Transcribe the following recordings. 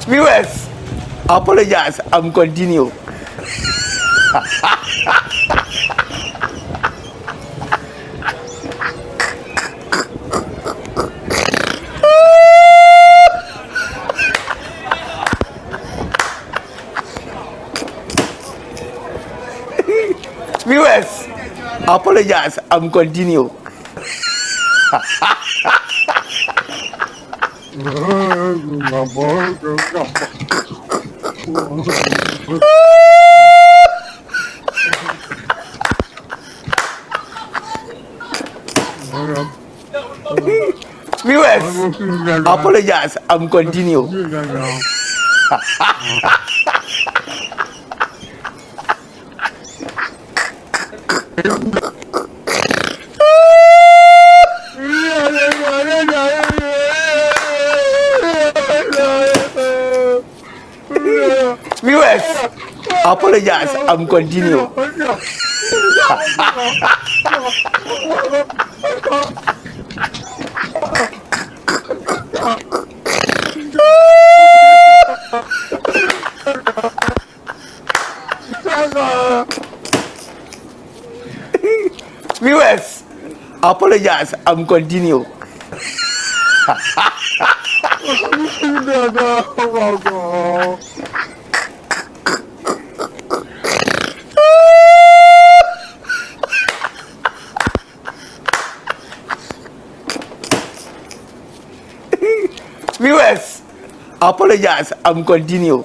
Viewers, apologize. I'm continue. Viewers, apologize. I'm continue. Viewers, apologize. I'm continue. Viewers, apologize. I'm continue. Viewers, apologize. I'm continue. Viewers, apologize. I'm continue.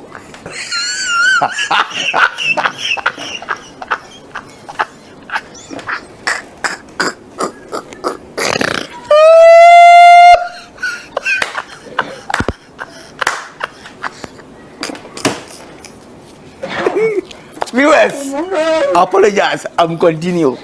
Viewers, apologize. I'm continue.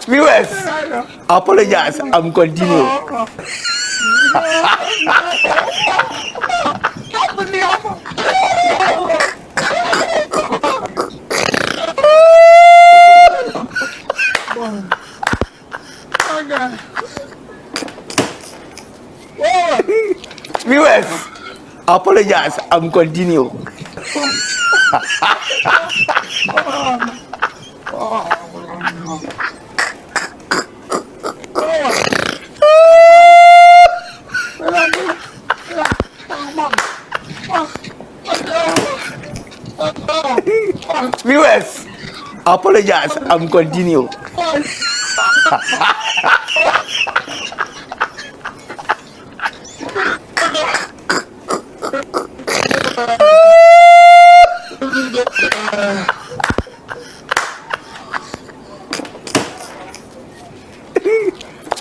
Viewers, apologize. I'm continue. Viewers, apologize. I'm continue. Viewers, apologize. I'm continue.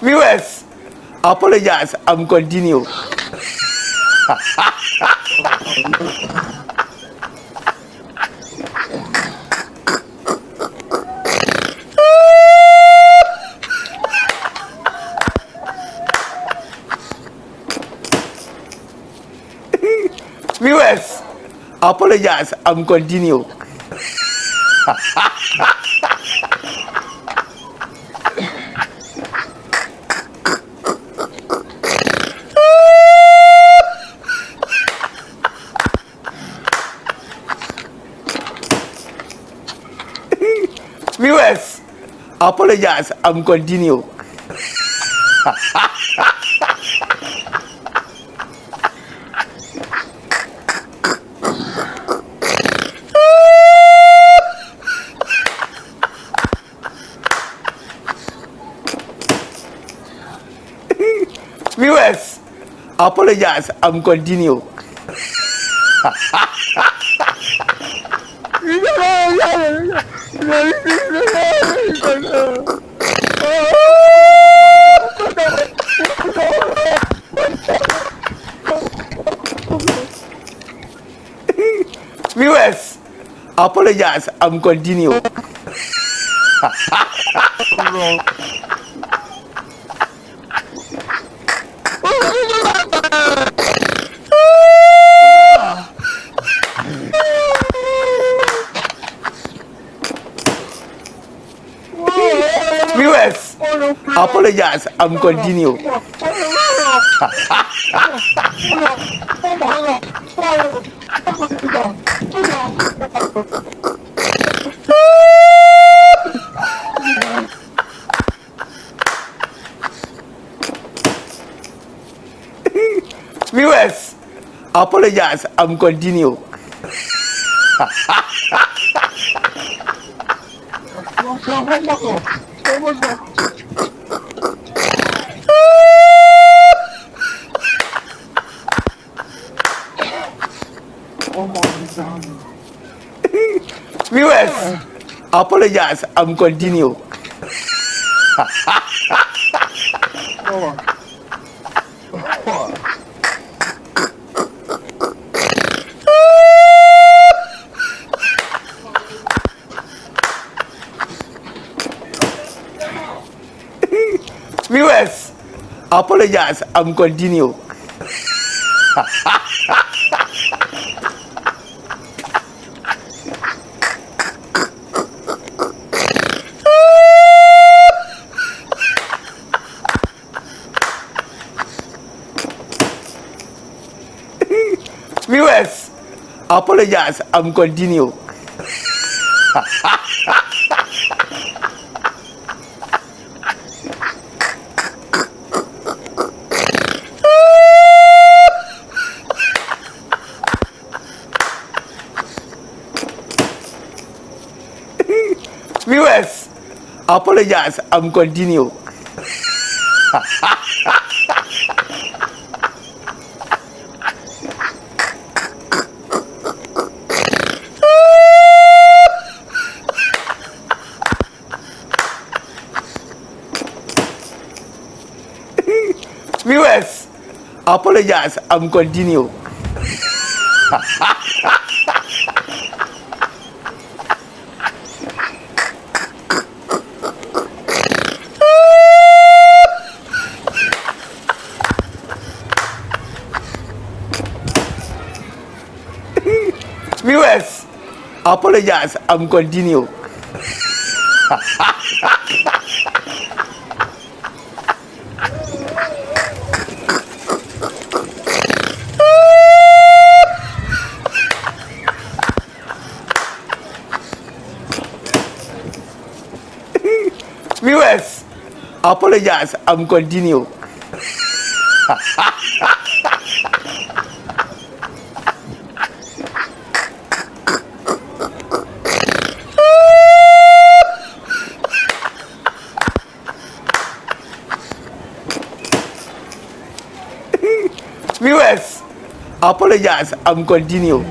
Viewers, apologize. I'm continue. Viewers, apologize. I'm continue. Viewers, apologize. I'm continue. Viewers, apologize. I'm continue. Apologize and continue. Viewers, apologize and continue. Viewers, apologize and continue. Viewers, apologize and continue. Viewers, apologize and continue. Viewers, apologize and continue. Viewers, apologize and continue. Viewers, apologize and continue. Viewers, apologize and continue. Viewers, apologize and continue. Viewers, apologize and continue.